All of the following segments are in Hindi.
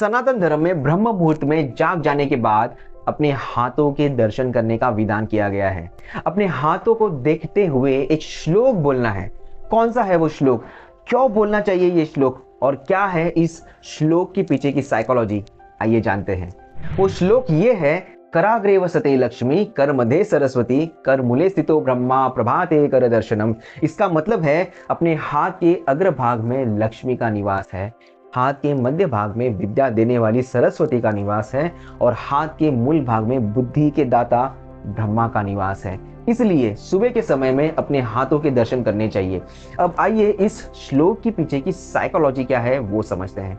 सनातन धर्म में ब्रह्म मुहूर्त में जाग जाने के बाद अपने हाथों के दर्शन करने का विधान किया गया है। अपने हाथों को देखते हुए एक श्लोक बोलना है। कौन सा है वो श्लोक, क्यों बोलना चाहिए ये श्लोक और क्या है इस श्लोक के पीछे की साइकोलॉजी, आइए जानते हैं। वो श्लोक ये है, कराग्रे वसते लक्ष्मी कर मध्य सरस्वती कर मूले स्थितो ब्रह्मा प्रभाते कर दर्शनम। इसका मतलब है अपने हाथ के अग्रभाग में लक्ष्मी का निवास है, हाथ के मध्य भाग में विद्या देने वाली सरस्वती का निवास है और हाथ के मूल भाग में बुद्धि के दाता ब्रह्मा का निवास है। इसलिए सुबह के समय में अपने हाथों के दर्शन करने चाहिए। अब आइए इस श्लोक के पीछे की साइकोलॉजी क्या है वो समझते हैं।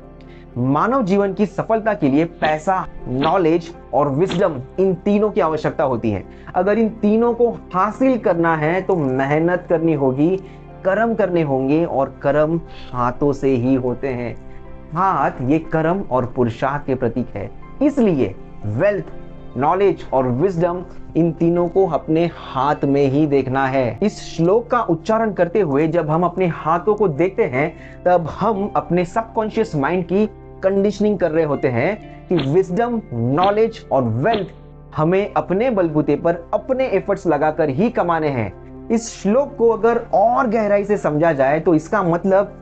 मानव जीवन की सफलता के लिए पैसा, नॉलेज और विजडम, इन तीनों की आवश्यकता होती है। अगर इन तीनों को हासिल करना है तो मेहनत करनी होगी, कर्म करने होंगे और कर्म हाथों से ही होते हैं। हाथ ये कर्म और पुरुषार्थ के प्रतीक है। इसलिए वेल्थ, नॉलेज और विजडम, इन तीनों को अपने हाथ में ही देखना है। इस श्लोक का उच्चारण करते हुए जब हम अपने हाथों को देखते हैं तब हम अपने सबकॉन्शियस माइंड की कंडीशनिंग कर रहे होते हैं कि विजडम, नॉलेज और वेल्थ हमें अपने बलबूते पर अपने एफर्ट्स लगाकर ही कमाने हैं। इस श्लोक को अगर और गहराई से समझा जाए तो इसका मतलब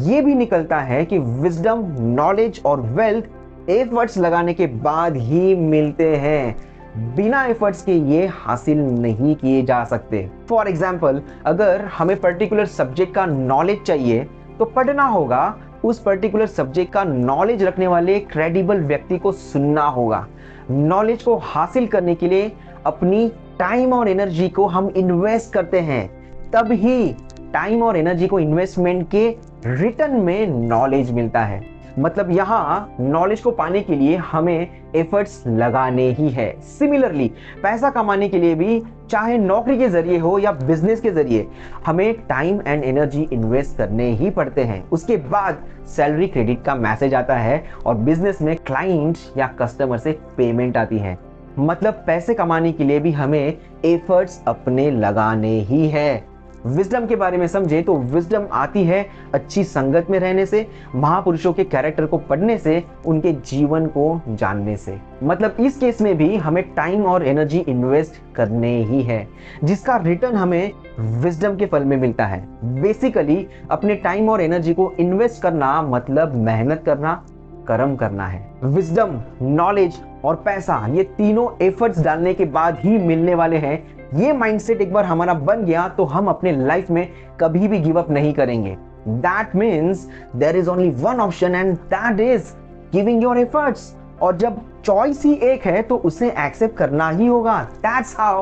ये भी निकलता है कि विजडम, नॉलेज और वेल्थ एफर्ट्स लगाने के बाद ही मिलते हैं। बिना एफर्ट्स के ये हासिल नहीं किए जा सकते। फॉर एग्जाम्पल, अगर हमें पर्टिकुलर सब्जेक्ट का नॉलेज चाहिए तो पढ़ना होगा, उस पर्टिकुलर सब्जेक्ट का नॉलेज रखने वाले क्रेडिबल व्यक्ति को सुनना होगा। नॉलेज को हासिल करने के लिए अपनी टाइम और एनर्जी को हम इन्वेस्ट करते हैं, तब ही टाइम और एनर्जी को इन्वेस्टमेंट के रिटर्न में नॉलेज मिलता है। मतलब यहाँ नॉलेज को पाने के लिए हमें एफर्ट्स लगाने ही है। सिमिलरली पैसा कमाने के लिए भी, चाहे नौकरी के जरिए हो या बिजनेस के जरिए, हमें टाइम एंड एनर्जी इन्वेस्ट करने ही पड़ते हैं। उसके बाद सैलरी क्रेडिट का मैसेज आता है और बिजनेस में क्लाइंट या कस्टमर से पेमेंट आती है। मतलब पैसे कमाने के लिए भी हमें एफर्ट्स अपने लगाने ही है। विजडम के बारे में समझे तो विजडम आती है अच्छी संगत में रहने से, महापुरुषों के कैरेक्टर को पढ़ने से, उनके जीवन को जानने से। मतलब इस केस में भी हमें टाइम और एनर्जी इन्वेस्ट करने ही है, जिसका रिटर्न हमें विजडम के फल में मिलता है। बेसिकली अपने टाइम और एनर्जी को इन्वेस्ट करना मतलब मेहनत करना, कर्म करना है। विजडम, नॉलेज और पैसा, ये तीनों एफर्ट्स डालने के बाद ही मिलने वाले हैं। ये माइंडसेट एक बार हमारा बन गया तो हम अपने लाइफ में कभी भी गिव अप नहीं करेंगे। That means there is only one option and that is giving your efforts। और जब चॉइस ही एक है तो उसे एक्सेप्ट करना ही होगा। That's how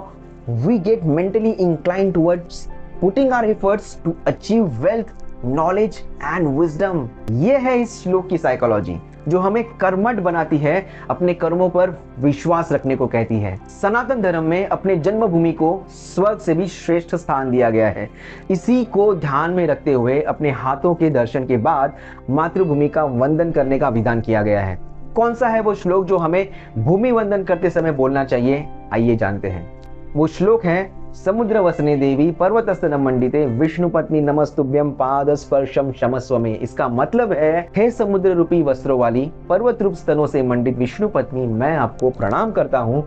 we get mentally inclined towards putting our efforts to achieve wealth, knowledge and wisdom। ये है इस श्लोक की साइकोलॉजी जो हमें कर्मठ बनाती है, अपने कर्मों पर विश्वास रखने को कहती है। सनातन धर्म में अपने जन्मभूमि को स्वर्ग से भी श्रेष्ठ स्थान दिया गया है। इसी को ध्यान में रखते हुए अपने हाथों के दर्शन के बाद मातृभूमि का वंदन करने का विधान किया गया है। कौन सा है वो श्लोक जो हमें भूमि वंदन करते समय बोलना चाहिए, आइए जानते हैं। वो श्लोक है, समुद्र वसने देवी पर्वतस्तन मंडिते विष्णु पत्नी नमस्तुभ्यम पाद स्पर्शम क्षमस्व में। इसका मतलब है, हे समुद्र रूपी वस्त्रों वाली पर्वत रूप स्तनों से मंडित विष्णु पत्नी, मैं आपको प्रणाम करता हूँ,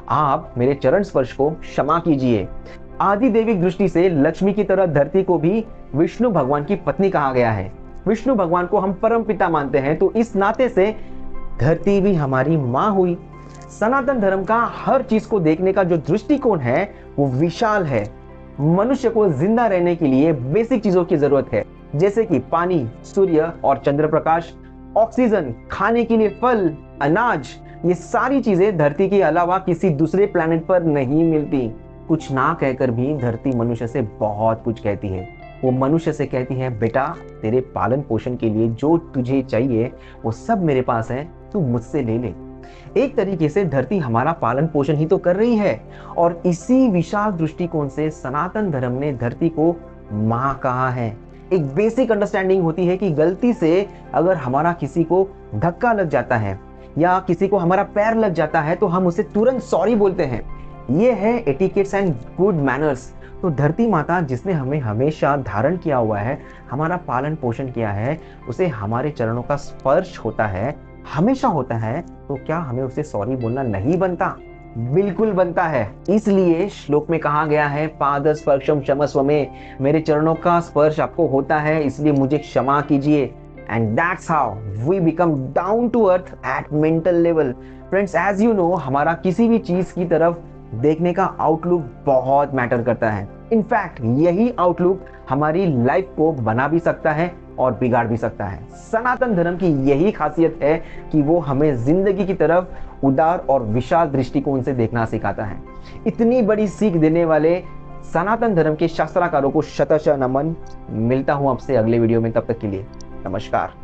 आप मेरे चरण स्पर्श को क्षमा कीजिए। आदि देविक दृष्टि से लक्ष्मी की तरह धरती को भी विष्णु भगवान की पत्नी कहा गया है। विष्णु भगवान को हम परम पिता मानते हैं तो इस नाते से धरती भी हमारी माँ हुई। सनातन धर्म का हर चीज को देखने का जो दृष्टिकोण है वो विशाल है। मनुष्य को जिंदा रहने के लिए बेसिक चीजों की जरूरत है, जैसे कि पानी, सूर्य और चंद्र प्रकाश, ऑक्सीजन, खाने के लिए फल, अनाज। ये सारी चीजें धरती के अलावा किसी दूसरे प्लेनेट पर नहीं मिलती। कुछ ना कहकर भी धरती मनुष्य से बहुत कुछ कहती है। वो मनुष्य से कहती है, बेटा तेरे पालन पोषण के लिए जो तुझे चाहिए वो सब मेरे पास है, तू मुझसे ले ले। एक तरीके से धरती हमारा पालन पोषण ही तो कर रही है। और इसी विशाल दृष्टिकोण से सनातन धर्म ने धरती को माँ कहा है। एक बेसिक अंडरस्टैंडिंग होती है कि गलती से अगर हमारा किसी को धक्का लग जाता है या किसी को हमारा पैर लग जाता है तो हम उसे तुरंत सॉरी बोलते हैं। ये है एटिकेट्स एंड गुड मैनर्स। तो धरती माता जिसने हमें हमेशा धारण किया हुआ है, हमारा पालन पोषण किया है, उसे हमारे चरणों का स्पर्श होता है हमेशा होता है, तो क्या हमें उसे सॉरी बोलना नहीं बनता? बिल्कुल बनता है। इसलिए श्लोक में कहा गया है, पाद स्पर्शम क्षमस्व में, मेरे चरणों का स्पर्श आपको होता है इसलिए मुझे क्षमा कीजिए। And that's how we become down to earth at mental level. Friends, as you know, हमारा किसी भी चीज की तरफ देखने का आउटलुक बहुत मैटर करता है। इनफैक्ट यही आउटलुक हमारी लाइफ को बना भी सकता है और बिगाड़ भी सकता है। सनातन धर्म की यही खासियत है कि वो हमें जिंदगी की तरफ उदार और विशाल दृष्टिकोण से देखना सिखाता है। इतनी बड़ी सीख देने वाले सनातन धर्म के शास्त्राकारों को शतश नमन। मिलता हूं आपसे अगले वीडियो में, तब तक के लिए नमस्कार।